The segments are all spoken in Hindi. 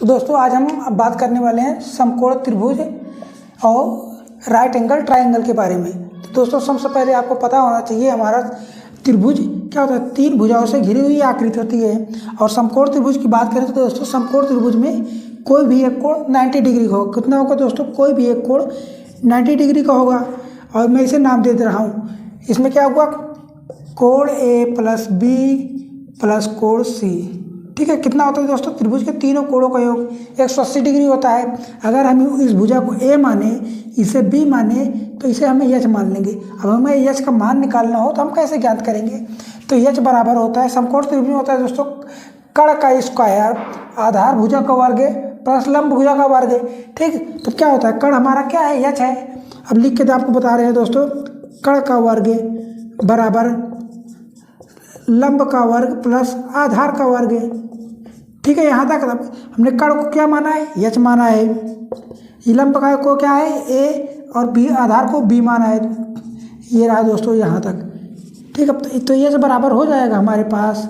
तो दोस्तों आज हम बात करने वाले हैं समकोण त्रिभुज और राइट एंगल ट्राइंगल के बारे में। तो दोस्तों सबसे पहले आपको पता होना चाहिए हमारा त्रिभुज क्या होता है, तीन भुजाओं से घिरी हुई आकृति होती है। और समकोण त्रिभुज की बात करें तो दोस्तों समकोण त्रिभुज में कोई भी एक कोण 90 डिग्री का होगा। कितना होगा दोस्तों? कोई भी एक कोण 90 डिग्री का होगा। और मैं इसे नाम दे रहा हूँ। इसमें क्या हुआ, कोण ए प्लस बी प्लस कोण सी। ठीक है, कितना होता है दोस्तों? त्रिभुज के तीनों कोणों का योग 180 डिग्री होता है। अगर हम इस भुजा को ए माने, इसे बी माने, तो इसे हमें एच मान लेंगे। अब हमें एच का मान निकालना हो तो हम कैसे ज्ञात करेंगे? तो एच बराबर होता है, समकोण त्रिभुज में होता है दोस्तों, कर्ण का स्क्वायर आधार भुजा का वर्ग प्लस लंब भुजा का वर्ग। ठीक, तो क्या होता है, कर्ण हमारा क्या है, एच है। अब लिख के तो आपको बता रहे हैं दोस्तों, कर्ण का वर्ग बराबर लंब का वर्ग प्लस आधार का वर्ग। ठीक है, यहाँ तक हमने कर्ण को क्या माना है, एच माना है। लंब का को क्या है, ए, और बी आधार को बी माना है। ये रहा दोस्तों यहाँ तक। ठीक है, तो ये से बराबर हो जाएगा हमारे पास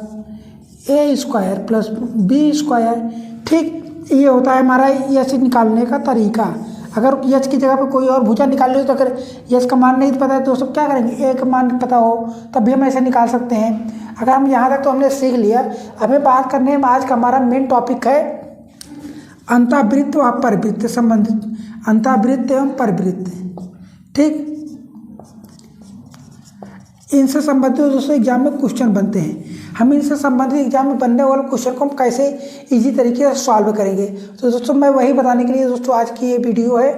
ए स्क्वायर प्लस बी स्क्वायर। ठीक, ये होता है हमारा एच निकालने का तरीका। अगर एच की जगह पर कोई और भुजा निकाल लो तो अगर एच का मान नहीं पता है तो दोस्तों क्या करेंगे, ए का मान पता हो तब भी हम ऐसे निकाल सकते हैं। अगर हम यहाँ तक तो हमने सीख लिया। हमें बात करने में आज का हमारा मेन टॉपिक है अंतःवृत्त व परिवृत्त संबंधित, अंतःवृत्त एवं परिवृत्त। ठीक, इनसे संबंधित दोस्तों एग्जाम में क्वेश्चन बनते हैं। हम इनसे संबंधित एग्जाम में बनने वाले क्वेश्चन को हम कैसे इजी तरीके से सॉल्व करेंगे, तो दोस्तों मैं वही बताने के लिए दोस्तों आज की ये वीडियो है।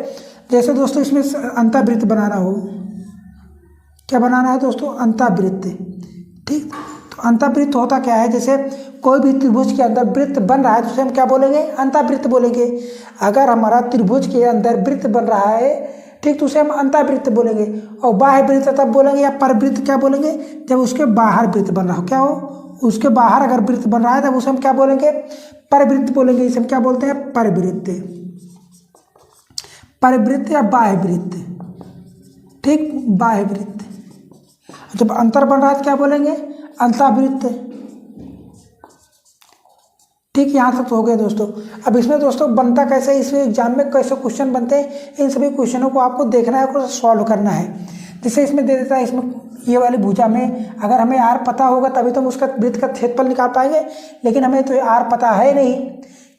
जैसे दोस्तों इसमें अंतःवृत्त बनाना हो, क्या बनाना है दोस्तों, अंतःवृत्त। ठीक, तो अंतःवृत्त होता क्या है, जैसे कोई भी त्रिभुज के अंदर वृत्त बन रहा है तो उसे हम क्या बोलेंगे, अंतःवृत्त बोलेंगे। अगर हमारा त्रिभुज के अंदर वृत्त बन रहा है, ठीक, तो उसे हम अंतःवृत्त बोलेंगे। और बाह्य वृत्त तब बोलेंगे, या परिवृत्त क्या बोलेंगे, जब उसके बाहर वृत्त बन रहा हो। क्या हो, उसके बाहर अगर वृत्त बन रहा है तब उसे हम क्या बोलेंगे, परिवृत्त बोलेंगे। इसे हम क्या बोलते हैं, परिवृत्त, परिवृत्त या बाह्य वृत्त। ठीक, बाह्य वृत्त। जब अंतर बन रहा है तो क्या बोलेंगे, अंतःवृत्त। ठीक, यहाँ तक तो हो गया दोस्तों। अब इसमें दोस्तों बनता कैसे, इसमें एग्जाम में कैसे क्वेश्चन बनते हैं, इन सभी क्वेश्चनों को आपको देखना है और सॉल्व करना है। जैसे इसमें दे देता है, इसमें ये वाली भुजा में अगर हमें आर पता होगा तभी तो हम उसका वृत्त का क्षेत्रफल निकाल पाएंगे, लेकिन हमें तो आर पता है नहीं।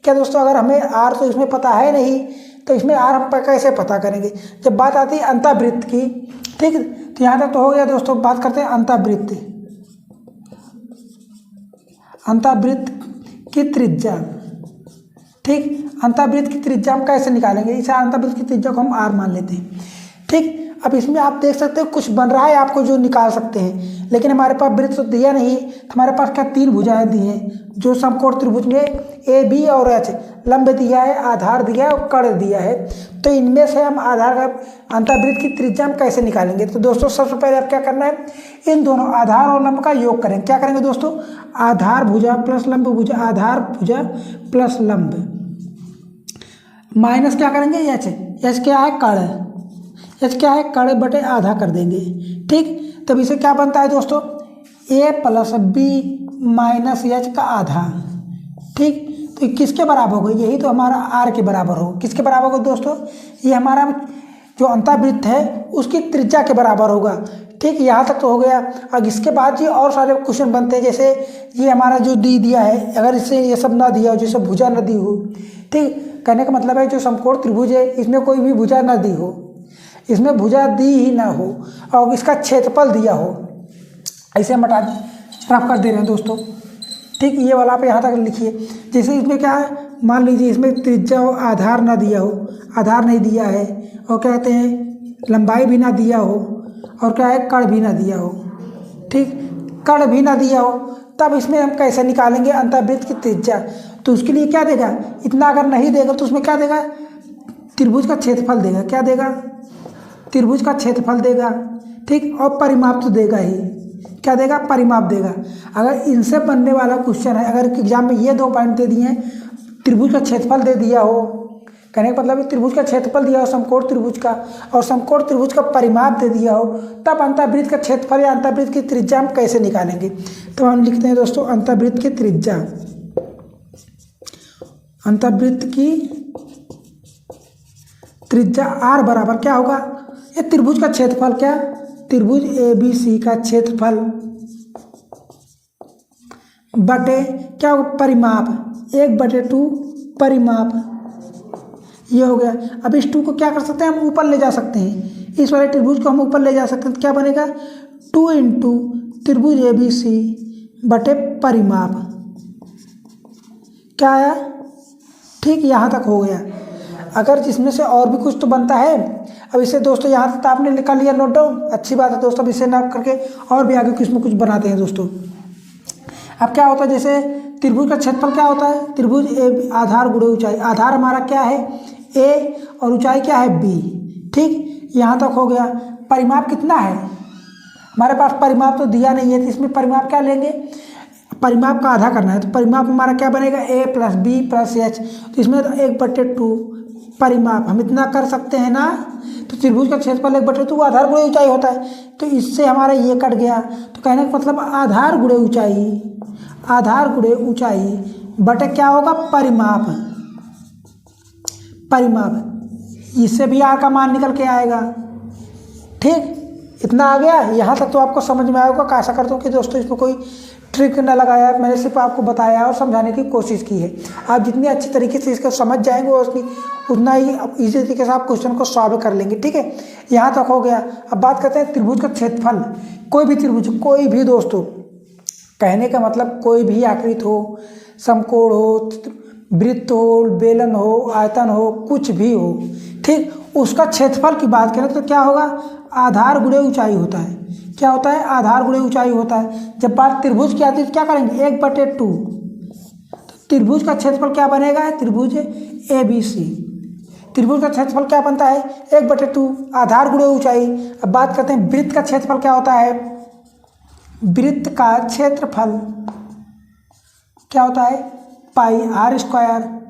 क्या दोस्तों, अगर हमें आर तो इसमें पता है नहीं तो इसमें आर हम कैसे पता करेंगे। जब बात आती है अंतःवृत्त की, ठीक, तो यहाँ तक तो हो गया दोस्तों। बात करते हैं अंतःवृत्त, अंतःवृत्त की त्रिज्या। ठीक, अंतःवृत्त की त्रिज्या हम कैसे निकालेंगे, इस अंतःवृत्त की त्रिज्या को हम आर मान लेते हैं। ठीक, अब इसमें आप देख सकते हो कुछ बन रहा है आपको जो निकाल सकते हैं, लेकिन हमारे पास वृत्त तो दिया नहीं। हमारे पास क्या, तीन भुजाएं दी हैं जो समकोण त्रिभुज में ए बी और एच, लंब दिया है, आधार दिया है और कर्ण दिया है। तो इनमें से हम आधार का अंतःवृत्त की त्रिज्या हम कैसे निकालेंगे। तो दोस्तों सबसे पहले आप क्या करना है, इन दोनों आधार और लंब का योग करेंगे। क्या करेंगे दोस्तों, आधार भुजा प्लस लंब भुजा, आधार भुजा प्लस लंब माइनस क्या करेंगे, एच। एच क्या है, कर्ण। एच क्या है, कर्ण बटे आधा कर देंगे। ठीक, तब इसे क्या बनता है दोस्तों, ए प्लस बी माइनस एच का आधा। ठीक, तो किसके बराबर होगा, यही तो हमारा आर के बराबर होगा। किसके बराबर होगा दोस्तों, ये हमारा जो अंतःवृत्त है उसकी त्रिज्या के बराबर होगा। ठीक, यहाँ तक तो हो गया। अब इसके बाद ये और सारे क्वेश्चन बनते हैं। जैसे ये हमारा जो दी दिया है, अगर इससे ये सब ना दिया हो, जैसे भुजा न दी हो। ठीक, कहने का मतलब है जो समकोण त्रिभुज है इसमें कोई भी भुजा न दी हो, इसमें भुजा दी ही ना हो और इसका क्षेत्रफल दिया हो, ऐसे हम रफ कर दे रहे हैं दोस्तों। ठीक, ये वाला आप यहाँ तक लिखिए। जैसे इसमें क्या है, मान लीजिए इसमें त्रिज्या हो, आधार ना दिया हो, आधार नहीं दिया है, और क्या कहते हैं लंबाई भी ना दिया हो, और क्या है कर्ण भी ना दिया हो। ठीक, कर्ण भी ना दिया हो, तब इसमें हम कैसे निकालेंगे अंतःवृत्त की त्रिज्या। तो उसके लिए क्या देगा, इतना अगर नहीं देगा तो उसमें क्या देगा, त्रिभुज का क्षेत्रफल देगा। क्या देगा, त्रिभुज का क्षेत्रफल देगा। ठीक, और परिमाप तो देगा ही। क्या देगा, परिमाप देगा। अगर इनसे बनने वाला क्वेश्चन है, अगर एग्जाम में ये 2 पॉइंट दे दिए हैं, त्रिभुज का क्षेत्रफल दे दिया हो, कहने का मतलब त्रिभुज का क्षेत्रफल दिया हो समकोण त्रिभुज का, और समकोण त्रिभुज का परिमाप दे दिया हो, तब अंतःवृत्त का क्षेत्रफल या अंतःवृत्त की त्रिज्या हम कैसे निकालेंगे। तो हम लिखते हैं दोस्तों अंतःवृत्त की त्रिज्या। अंतर्वृत्त की त्रिज्या r बराबर क्या होगा, ये त्रिभुज का क्षेत्रफल, क्या त्रिभुज ABC का क्षेत्रफल बटे क्या होगा, परिमाप, 1/2 परिमाप, ये हो गया। अब इस 2 को क्या कर सकते हैं हम, ऊपर ले जा सकते हैं, इस वाले त्रिभुज को हम ऊपर ले जा सकते हैं, तो क्या बनेगा 2 इंटू त्रिभुज ABC बटे परिमाप, क्या आया, ठीक, यहाँ तक हो गया। अगर जिसमें से और भी कुछ तो बनता है, अब इसे दोस्तों यहाँ तक तो आपने निकाल लिया नोट डाउन, अच्छी बात है दोस्तों। अब इसे ना करके और भी आगे कुछ में कुछ बनाते हैं दोस्तों। अब क्या होता है, जैसे त्रिभुज का क्षेत्रफल क्या होता है, त्रिभुज ए आधार गुणे ऊंचाई, आधार हमारा क्या है ए और ऊंचाई क्या है बी, ठीक, यहाँ तक हो गया। परिमाप कितना है हमारे पास, परिमाप तो दिया नहीं है, तो इसमें परिमाप क्या लेंगे, परिमाप का आधा करना है, तो परिमाप हमारा क्या बनेगा a + b + h, तो इसमें 1/2 परिमाप हम इतना कर सकते हैं ना। तो त्रिभुज का क्षेत्रफल 1/2 आधार गुणे ऊंचाई होता है, तो इससे हमारा ये कट गया। तो कहने का मतलब आधार गुणे ऊंचाई, आधार गुणे ऊंचाई बटे क्या होगा, परिमाप, परिमाप, इससे भी r का मान निकल के आएगा, ठीक, इतना आ गया। यहाँ तक तो आपको समझ में आएगा। आशा करता हूँ कि दोस्तों इसमें कोई ट्रिक न लगाया, मैंने सिर्फ आपको बताया और समझाने की कोशिश की है। आप जितनी अच्छी तरीके से इसको समझ जाएंगे उतना ही इजी तरीके से आप क्वेश्चन को सॉल्व कर लेंगे, ठीक है। यहाँ तक हो गया। अब बात करते हैं त्रिभुज का क्षेत्रफल, कोई भी त्रिभुज, कोई भी दोस्तों, कहने का मतलब कोई भी आकृति हो, समकोण हो, वृत्त हो, बेलन हो, आयतन हो, कुछ भी हो, ठीक, उसका क्षेत्रफल की बात करें तो क्या होगा, आधार गुणे ऊंचाई होता है। क्या होता है, आधार गुणे ऊंचाई होता है। जब बात त्रिभुज की आती है तो क्या करेंगे, 1/2, तो त्रिभुज का क्षेत्रफल क्या बनेगा, त्रिभुज ABC, त्रिभुज का क्षेत्रफल क्या बनता है 1/2 आधार गुणे ऊंचाई। अब बात करते हैं वृत्त का क्षेत्रफल क्या होता है, वृत्त का क्षेत्रफल क्या होता है, πr²,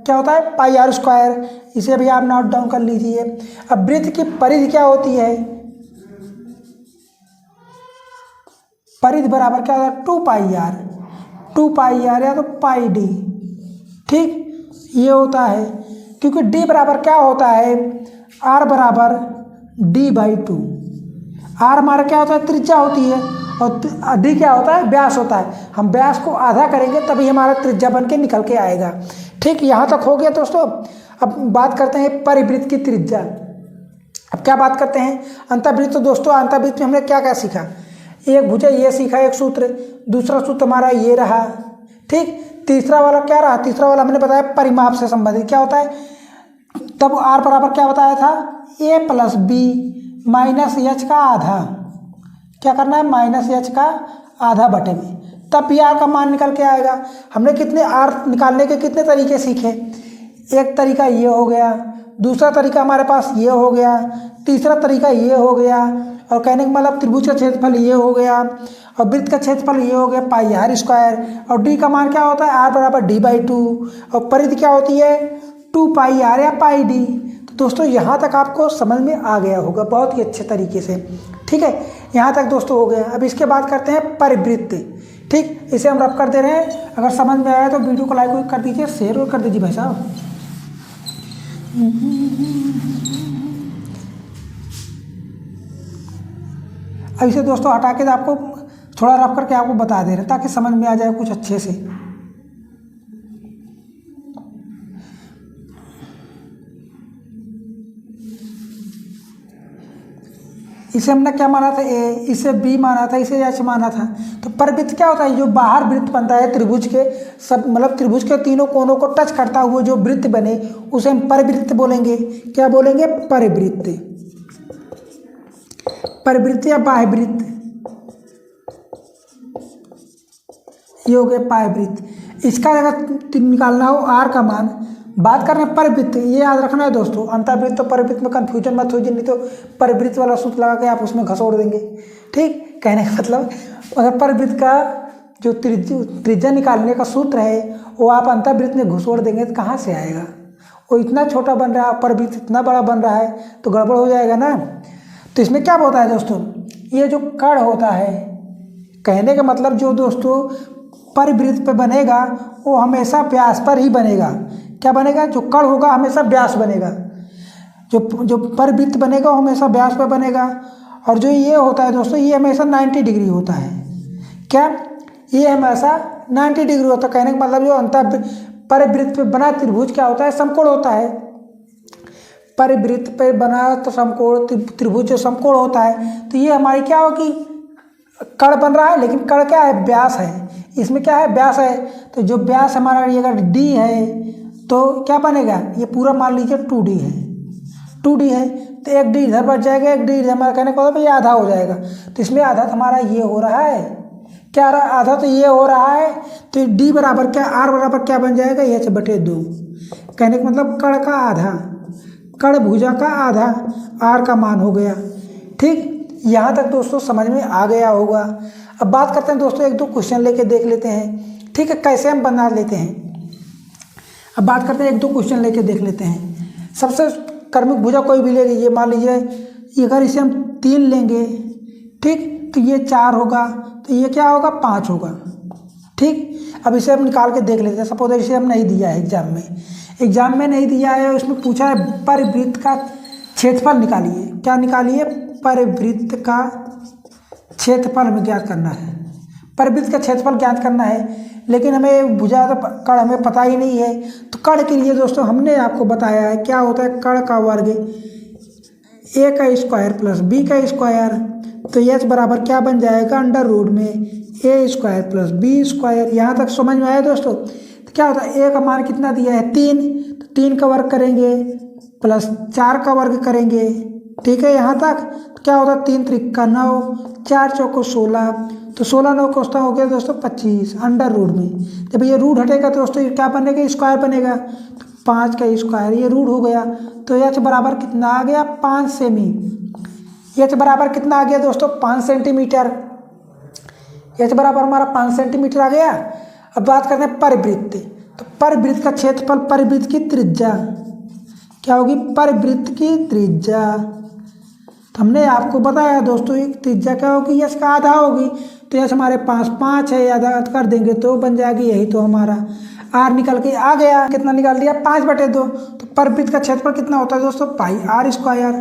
क्या होता है πr², इसे भी आप नोट डाउन कर लीजिए। अब वृत्त की परिधि क्या होती है, परिधि बराबर क्या होता है 2πr या तो πd, ठीक, ये होता है, क्योंकि d बराबर क्या होता है, r बराबर d/2, r हमारा क्या होता है त्रिज्या होती है, और d क्या होता है, व्यास होता है। हम व्यास को आधा करेंगे तभी हमारा त्रिज्या बन के निकल के आएगा, ठीक, यहाँ तक हो गया दोस्तों। अब बात करते हैं परिवृत्त की त्रिज्या। अब क्या बात करते हैं, अंतर्वृत्त। तो दोस्तों अंतर्वृत्त में हमने क्या क्या सीखा, एक भुजा ये सीखा, एक सूत्र, दूसरा सूत्र हमारा ये रहा, ठीक, तीसरा वाला क्या रहा, तीसरा वाला हमने बताया परिमाप से संबंधित क्या होता है। तब r बराबर क्या बताया था, a + b - h का आधा, क्या करना है, -h का आधा बटे में, तब भी r का मान निकल के आएगा। हमने कितने r निकालने के कितने तरीके सीखे, एक तरीका ये हो गया, दूसरा तरीका हमारे पास ये हो गया, तीसरा तरीका ये हो गया, और कहने का मतलब त्रिभुज का क्षेत्रफल ये हो गया, और वृत्त का क्षेत्रफल ये हो गया πr², और d का मान क्या होता है, r बराबर d/2, और परिधि क्या होती है 2πr या πd। तो दोस्तों यहाँ तक आपको समझ में आ गया होगा बहुत ही अच्छे तरीके से, ठीक है, यहाँ तक दोस्तों हो गया। अब इसके बाद करते हैं परिवृत्त, ठीक, इसे हम रब कर दे रहे हैं। अगर समझ में आया तो वीडियो को लाइक कर दीजिए, शेयर और कर दीजिए भाई साहब। अब इसे दोस्तों हटा के आपको थोड़ा रफ करके आपको बता दे रहे हैं ताकि समझ में आ जाए कुछ अच्छे से। इसे हमने क्या माना था a, इसे b माना था, इसे h माना था। तो परिवृत्त क्या होता है, जो बाहर वृत्त बनता है त्रिभुज के, सब मतलब त्रिभुज के तीनों कोनों को टच करता हुआ जो वृत्त बने उसे हम परिवृत्त बोलेंगे। क्या बोलेंगे, परिवृत्त, परिवृत्त या बाह्यवृत्त, ये हो गया पायवृत्त। इसका अगर निकालना हो r का मान, बात कर रहे हैं परिवृत्त, ये याद रखना है दोस्तों। अंतर्वृत्त तो परिवृत्त में कंफ्यूजन मत होइए, नहीं तो परिवृत्त वाला सूत्र लगा के आप उसमें घसोड़ देंगे, ठीक। कहने का मतलब अगर परिवृत्त का जो त्रिज्या निकालने का सूत्र है वो आप अंतर्वृत्त में घुसोड़ देंगे तो कहाँ से आएगा, वो इतना छोटा बन रहा है, परिवृत्त इतना बड़ा बन रहा है तो गड़बड़ हो जाएगा ना। तो इसमें क्या होता है दोस्तों, ये जो कण होता है, कहने का मतलब जो दोस्तों परिवृत्त पे बनेगा वो हमेशा व्यास पर ही बनेगा। क्या बनेगा, जो कण होगा हमेशा व्यास बनेगा, जो परिवृत्त बनेगा वो हमेशा व्यास पे बनेगा। और जो ये होता है दोस्तों, ये हमेशा 90 डिग्री होता है। क्या, ये हमेशा 90 डिग्री होता है। कहने का मतलब जो अंतर परिवृत्त पे बना त्रिभुज क्या होता है, समकोण होता है। परिवृत्त पे बना तो समकोण त्रिभुज जो समकोण होता है, तो ये हमारी क्या होगी, कण बन रहा है, लेकिन कण क्या है, व्यास है। इसमें क्या है, व्यास है। तो जो व्यास हमारा ये अगर डी है तो क्या बनेगा, ये पूरा मान लीजिए 2D है, 2D है, तो एक डी इधर बच जाएगा, एक डी हमारा कहने का मतलब ये आधा हो जाएगा। तो इसमें आधा हमारा ये हो रहा है, क्या रहा, आधा तो ये हो रहा है। तो डी बराबर क्या, आर बराबर क्या बन जाएगा, H/2। कहने का मतलब कण का आधा, कण भुजा का आधा आर का मान हो गया। ठीक, यहाँ तक दोस्तों समझ में आ गया होगा। अब बात करते हैं दोस्तों, एक दो क्वेश्चन लेके देख लेते हैं। ठीक है, कैसे हम बना लेते हैं। अब बात करते हैं, एक दो क्वेश्चन लेके देख लेते हैं। सबसे क्रमिक भुजा कोई भी ले लीजिए, मान लीजिए अगर इसे हम 3 लेंगे, ठीक, तो ये 4 होगा, तो ये क्या होगा, 5 होगा। ठीक, अब इसे हम निकाल के देख लेते हैं। सपोज इसे हम नहीं दिया है एग्जाम में नहीं दिया है, उसमें पूछा है परिवृत्त का क्षेत्रफल निकालिए। क्या निकालिए, परिवृत्त का क्षेत्रफल हमें ज्ञात करना है, परिवृत्त का क्षेत्रफल ज्ञात करना है। लेकिन हमें भुजा तो कण हमें पता ही नहीं है। तो कण के लिए दोस्तों हमने आपको बताया है क्या होता है, कण का वर्ग a का स्क्वायर प्लस b का स्क्वायर। तो h बराबर क्या बन जाएगा, अंडर रूट में a square plus b square. यहाँ तक समझ में आया दोस्तों। तो क्या होता है, a का मान कितना दिया है, 3, तो 3 का वर्ग करेंगे प्लस 4 का वर्ग करेंगे। ठीक है, यहाँ तक। तो क्या होता है, 3 त्रिका 9, 4 चौको 16, तो 16 9 कोष्टा हो गया दोस्तों 25 अंडर रूट में। जब ये रूट हटेगा तो दोस्तों क्या बनेगा, स्क्वायर बनेगा। तो 5 का स्क्वायर, ये रूट हो गया। तो h बराबर कितना आ गया, 5 सेमी। h बराबर कितना आ गया दोस्तों, 5 सेंटीमीटर। h बराबर हमारा 5 सेंटीमीटर आ गया। अब बात करते हैं परिवृत्त। तो परिवृत्त का क्षेत्रफल, परिवृत्त की त्रिज्या क्या होगी, परिवृत्त की त्रिज्या। तो हमने आपको बताया दोस्तों, एक त्रिज्या क्या होगी, यश का आधा होगी। तो यश हमारे पास 5 है, आधा कर देंगे तो बन जाएगी, यही तो हमारा आर निकल के आ गया। कितना निकाल दिया, 5/2। तो परिवृत्त का क्षेत्रफल कितना होता है दोस्तों, पाई आर स्क्वायर।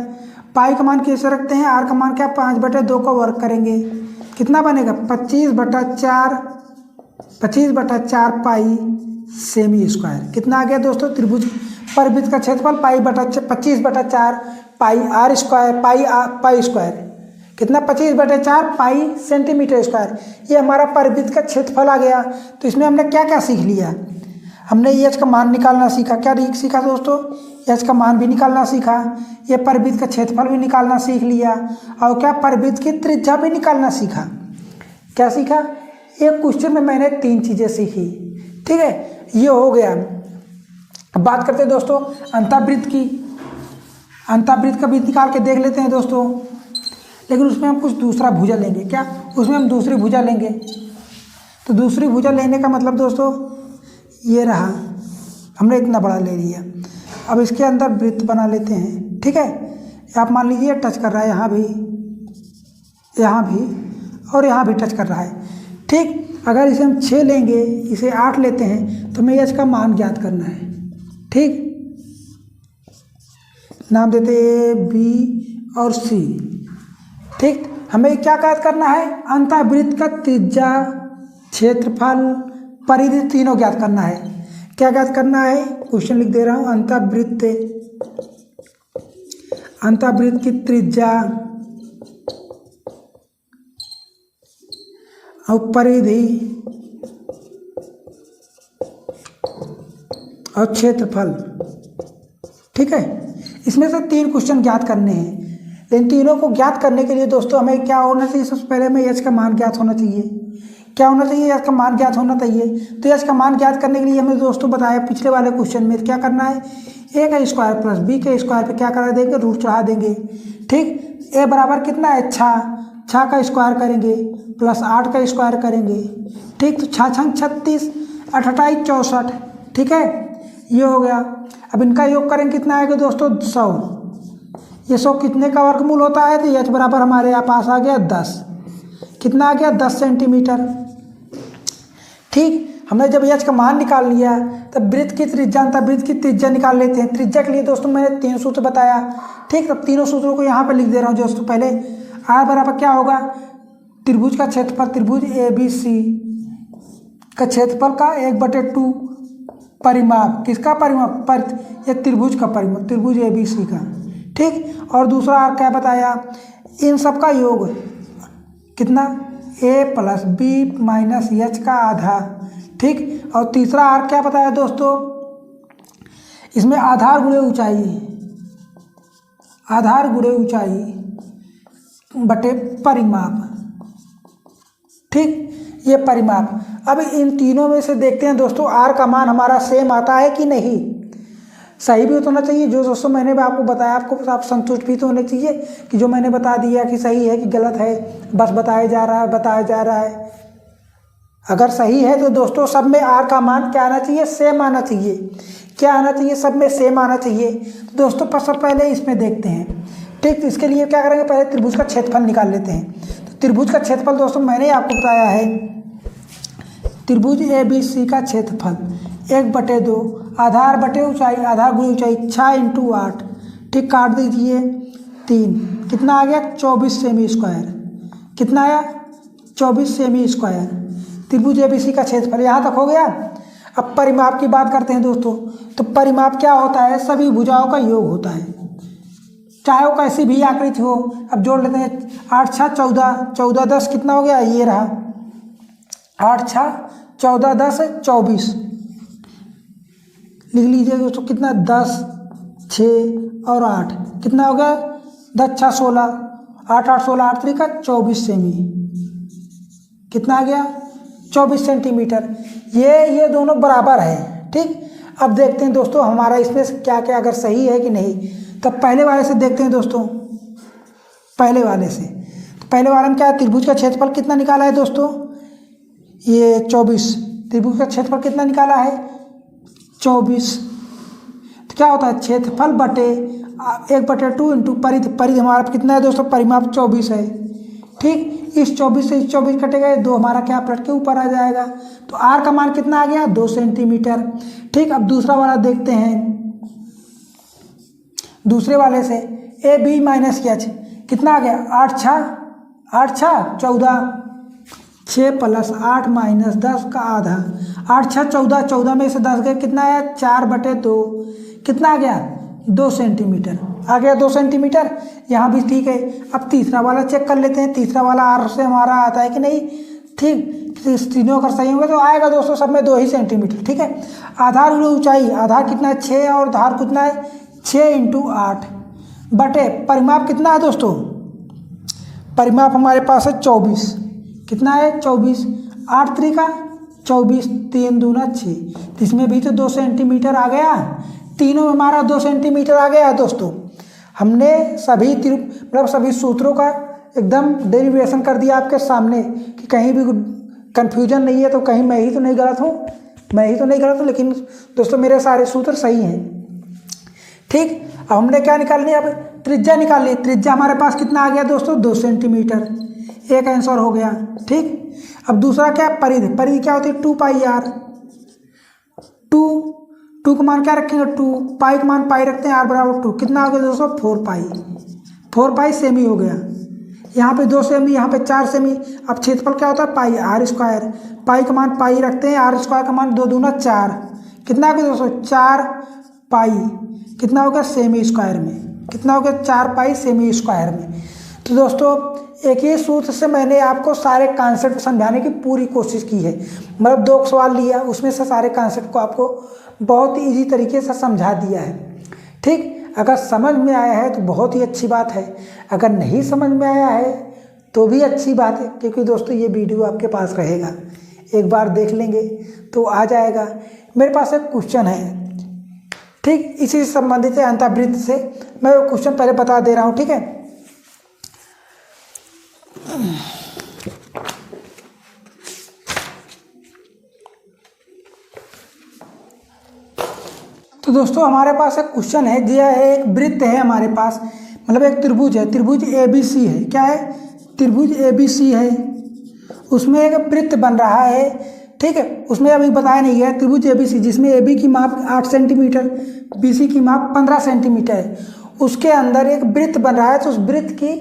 पाई का मान कैसे रखते हैं, आर का मान क्या, 5/2 का वर्ग करेंगे, कितना बनेगा, 25/4 पाई सेमी स्क्वायर। कितना आ गया दोस्तों, त्रिभुज परिवृत्त का क्षेत्रफल पाई/25/4 पाई आर स्क्वायर, पाई स्क्वायर कितना, 25/4 पाई सेंटीमीटर स्क्वायर। ये हमारा परिवृत्त का क्षेत्रफल आ गया। तो इसमें हमने क्या क्या सीख लिया, हमने एच का मान निकालना सीखा। क्या सीखा दोस्तों, एच का मान भी निकालना सीखा, ये परिवृत्त का क्षेत्रफल भी निकालना सीख लिया, और क्या, परिवृत्त की त्रिज्या भी निकालना सीखा। क्या सीखा, एक क्वेश्चन में मैंने 3 चीज़ें सीखी। ठीक है, ये हो गया। अब बात करते हैं दोस्तों अंतःवृत्त की। अंतःवृत्त का भी निकाल के देख लेते हैं दोस्तों, लेकिन उसमें हम कुछ दूसरा भुजा लेंगे। क्या, उसमें हम दूसरी भुजा लेंगे। तो दूसरी भुजा लेने का मतलब दोस्तों ये रहा, हमने इतना बड़ा ले लिया। अब इसके अंदर वृत्त बना लेते हैं। ठीक है, आप मान लीजिए टच कर रहा है, यहाँ भी और यहाँ भी टच कर रहा है। ठीक, अगर इसे हम 6 लेंगे, इसे 8 लेते हैं, तो हमें इसका मान ज्ञात करना है। ठीक, नाम देते ए, बी और सी। ठीक, हमें क्या ज्ञात करना है, अंतःवृत्त का त्रिज्या, क्षेत्रफल, परिधि तीनों ज्ञात करना है। क्या ज्ञात करना है, क्वेश्चन लिख दे रहा हूँ, अंतःवृत्त की त्रिज्या और परिधि और क्षेत्रफल। ठीक है, इसमें से 3 क्वेश्चन ज्ञात करने हैं। लेकिन तीनों को ज्ञात करने के लिए दोस्तों हमें क्या होना चाहिए, सबसे पहले हमें एच का मान ज्ञात होना चाहिए। क्या होना चाहिए, एच का मान ज्ञात होना चाहिए। तो एच का मान ज्ञात करने के लिए हमें दोस्तों बताया पिछले वाले क्वेश्चन में क्या करना है, ए का स्क्वायर प्लस बी के स्क्वायर पे क्या करा देंगे, रूट चढ़ा देंगे। ठीक, ए बराबर कितना है, 6 का स्क्वायर करेंगे प्लस 8 का स्क्वायर करेंगे। ठीक, तो 6 छंग 36, 8 28 64। ठीक है, ये हो गया। अब इनका योग करेंगे, कितना आएगा दोस्तों, 100। ये 100 कितने का वर्गमूल होता है, तो एच बराबर हमारे यहाँ पास आ गया 10। कितना आ गया, 10 सेंटीमीटर। ठीक, हमने जब एच का मान निकाल लिया तब वृत्त की त्रिज्या तब वृत्त की त्रिज्या निकाल लेते हैं। त्रिज्या के लिए दोस्तों मैंने 3 सूत्र बताया, ठीक। तब तीनों सूत्रों को यहाँ पर लिख दे रहा हूँ दोस्तों। पहले आर बराबर क्या होगा, त्रिभुज का क्षेत्रफल, त्रिभुज ABC का क्षेत्रफल का 1/2 परिमाप, किसका परिमाप, ये त्रिभुज का परिमाप, त्रिभुज ABC का, ठीक। और दूसरा आर क्या बताया, इन सब का योग कितना, A + B - H का आधा, ठीक। और तीसरा आर क्या बताया दोस्तों, इसमें आधार गुणे ऊंचाई, आधार गुणे ऊंचाई बटे परिमाप, ठीक, ये परिमाप। अब इन तीनों में से देखते हैं दोस्तों आर का मान हमारा सेम आता है कि नहीं, सही भी होना चाहिए। जो दोस्तों मैंने भी आपको बताया, आपको आप संतुष्ट भी तो होने चाहिए कि जो मैंने बता दिया कि सही है कि गलत है, बस बताया जा रहा है। अगर सही है तो दोस्तों सब में आर का मान क्या आना चाहिए, सेम आना चाहिए। क्या आना चाहिए, सब में सेम आना चाहिए। तो दोस्तों सबसे पहले इसमें देखते हैं, ठीक। तो इसके लिए क्या करेंगे, पहले त्रिभुज का क्षेत्रफल निकाल लेते हैं। तो त्रिभुज का क्षेत्रफल दोस्तों मैंने आपको बताया है, त्रिभुज ABC का क्षेत्रफल 1/2 आधार बटे ऊंचाई, आधार गुणे ऊंचाई 6 × 8, ठीक। काट दीजिए 3, कितना आ गया 24 सेमी स्क्वायर, कितना आया 24 सेमी स्क्वायर। त्रिभुज ABC का क्षेत्रफल यहाँ तक हो गया। अब परिमाप की बात करते हैं दोस्तों। तो परिमाप क्या होता है, सभी भुजाओं का योग होता है, चाहे वो कैसी भी आकृति हो। अब जोड़ लेते हैं, 8 × 6 14, 14 10 कितना हो गया, ये रहा 8 × 6 14 10 24, लिख लीजिए दोस्तों कितना 10 6 और 8 कितना हो गया 10 6 16, 8 8 16 8 3 का 24 सेमी, कितना आ गया 24 सेंटीमीटर। ये दोनों बराबर है, ठीक। अब देखते हैं दोस्तों हमारा इसमें से क्या क्या अगर सही है कि नहीं। तब पहले वाले से देखते हैं दोस्तों, पहले वाले से। तो पहले वाले में क्या है, त्रिभुज का क्षेत्रफल कितना निकाला है दोस्तों, ये 24। त्रिभुज का क्षेत्रफल कितना निकाला है 24। तो क्या होता है, क्षेत्रफल बटे 1/2 × परिधि हमारा कितना है दोस्तों, परिमाप 24 है, ठीक। इस 24 से इस 24 कटेगा, 2 हमारा क्या पलट के ऊपर आ जाएगा। तो आर का मान कितना आ गया 2 सेंटीमीटर, ठीक। अब दूसरा वाला देखते हैं, दूसरे वाले से AB - H कितना आ गया 8 6 14, 6 + 8 - 10 का आधा, 8 6 14, 14 में से 10 गए, कितना आया 4/2, कितना आ गया 2 सेंटीमीटर, आ गया 2 सेंटीमीटर। यहाँ भी ठीक है। अब तीसरा वाला चेक कर लेते हैं, तीसरा वाला आर से हमारा आता है कि नहीं, ठीक। तीनों अगर सही होंगे तो आएगा दोस्तों सब में 2 ही सेंटीमीटर, ठीक है। आधार ऊंचाई, आधार कितना है 6 और धार कितना है 6 × 8 बटे परिमाप कितना है दोस्तों, परिमाप हमारे पास है 24, कितना है 24, 8 3 का 24, 3 दूना 6, इसमें भी तो 2 सेंटीमीटर आ गया, तीनों में हमारा 2 सेंटीमीटर आ गया दोस्तों। हमने सभी मतलब सभी सूत्रों का एकदम डेरिवेशन कर दिया आपके सामने कि कहीं भी कन्फ्यूजन नहीं है। तो कहीं मैं ही तो नहीं गलत हूँ, लेकिन दोस्तों मेरे सारे सूत्र सही हैं, ठीक। अब हमने क्या निकालनी है, अब त्रिज्या निकालनी। त्रिज्या हमारे पास कितना आ गया दोस्तों 2 सेंटीमीटर, एक आंसर हो गया, ठीक। अब दूसरा क्या, परिधि। परिधि क्या होती है 2πr, 2 का मान क्या रखेंगे 2, पाई का मान पाई रखते हैं, r = 2, कितना हो गया दोस्तों 4π सेमी हो गया। यहाँ पे 2 सेमी, यहाँ पे 4 सेमी। अब क्षेत्रफल क्या होता है पाई, r², पाई का मान पाई रखते हैं, r² का मान 2 दूना 4, कितना हो गया दोस्तों 4π, कितना हो गया सेमी स्क्वायर में, कितना हो गया 4π सेमी स्क्वायर में। तो दोस्तों एक ही सूत्र से मैंने आपको सारे कॉन्सेप्ट समझाने की पूरी कोशिश की है। मतलब 2 सवाल लिया, उसमें से सारे कॉन्सेप्ट को आपको बहुत ही ईजी तरीके से समझा दिया है, ठीक। अगर समझ में आया है तो बहुत ही अच्छी बात है, अगर नहीं समझ में आया है तो भी अच्छी बात है, क्योंकि दोस्तों ये वीडियो आपके पास रहेगा, एक बार देख लेंगे तो आ जाएगा। मेरे पास एक क्वेश्चन है, ठीक, इसी से संबंधित है, अंतःवृत्त से। मैं वो क्वेश्चन पहले बता दे रहा हूँ, ठीक है। तो दोस्तों हमारे पास एक क्वेश्चन है, दिया है एक वृत्त है हमारे पास, मतलब एक त्रिभुज है, त्रिभुज ABC है। क्या है, त्रिभुज ABC है, उसमें एक वृत्त बन रहा है, ठीक है। उसमें अभी बताया नहीं गया त्रिभुज ABC जिसमें AB की माप 8 सेंटीमीटर, BC की माप 15 सेंटीमीटर है, उसके अंदर एक वृत्त बन रहा है, तो उस वृत्त की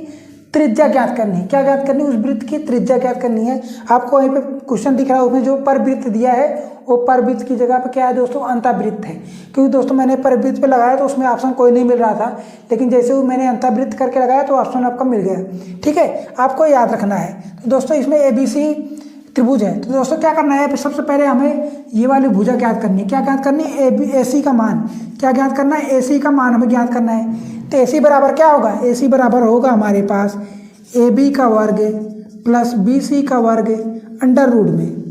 त्रिज्या ज्ञात करनी है। क्या ज्ञात करनी है? उस वृत्त की त्रिज्या ज्ञात करनी है। आपको वहीं पे क्वेश्चन दिख रहा है, उसमें जो परवृत्त दिया है वो परवृत्त की जगह पे क्या है दोस्तों? अंतःवृत्त है। क्योंकि दोस्तों मैंने परवृत्त पे लगाया तो उसमें ऑप्शन कोई नहीं मिल रहा था, लेकिन जैसे वो मैंने अंतःवृत्त करके लगाया तो ऑप्शन आपका मिल गया। ठीक है, आपको याद रखना है। तो दोस्तों इसमें ABC त्रिभुज है, तो दोस्तों क्या करना है? सबसे पहले हमें ये वाली भुजा ज्ञात करनी है। क्या ज्ञात करनी है? AC का मान। क्या ज्ञात करना है? AC का मान हमें ज्ञात करना है। तो AC बराबर क्या होगा? AC बराबर होगा हमारे पास AB का वर्ग प्लस BC का वर्ग अंडर रूट में।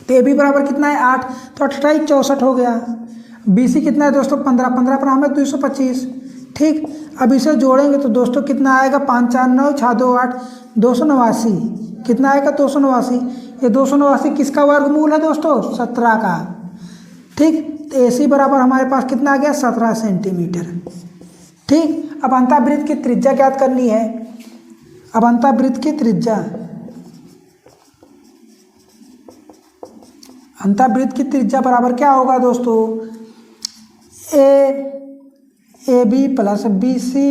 तो AB बराबर कितना है? 8, तो 28 64 हो गया। BC कितना है दोस्तों? 15, 15 पर हमें 225। ठीक, अब इसे जोड़ेंगे तो दोस्तों कितना आएगा? 5 4 9 6 2 8 289। कितना आएगा? 289। ये 289 किसका वर्गमूल है दोस्तों? 17 का। ठीक, तो AC बराबर हमारे पास कितना आ गया? 17 सेंटीमीटर। ठीक, अब अंतःवृत्त की त्रिज्या ज्ञात करनी है। अब अंतःवृत्त की त्रिज्या, अंतःवृत्त की त्रिज्या बराबर क्या होगा दोस्तों? AB plus BC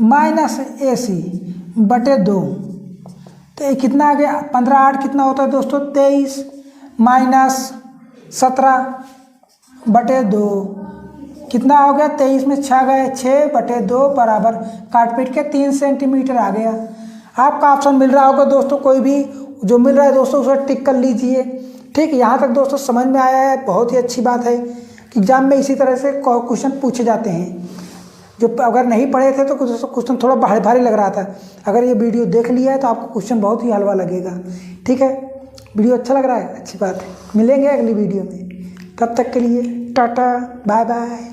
minus AC बटे 2। तो ये कितना आ गया? 15 8 कितना होता है दोस्तों? 23 माइनस 17 बटे 2 कितना हो गया? 23 में 6 गए, 6 बटे 2 बराबर काट पीट के 3 सेंटीमीटर आ गया। आपका ऑप्शन मिल रहा होगा दोस्तों, कोई भी जो मिल रहा है दोस्तों उसे टिक कर लीजिए। ठीक, यहाँ तक दोस्तों समझ में आया है, बहुत ही अच्छी बात है कि एग्जाम में इसी तरह से क्वेश्चन पूछे जाते हैं। जो अगर नहीं पढ़े थे तो क्वेश्चन थोड़ा भारी भारी लग रहा था, अगर ये वीडियो देख लिया है तो आपको क्वेश्चन बहुत ही हलवा लगेगा। ठीक है, वीडियो अच्छा लग रहा है, अच्छी बात है। मिलेंगे अगली वीडियो में, तब तक के लिए टाटा बाय बाय।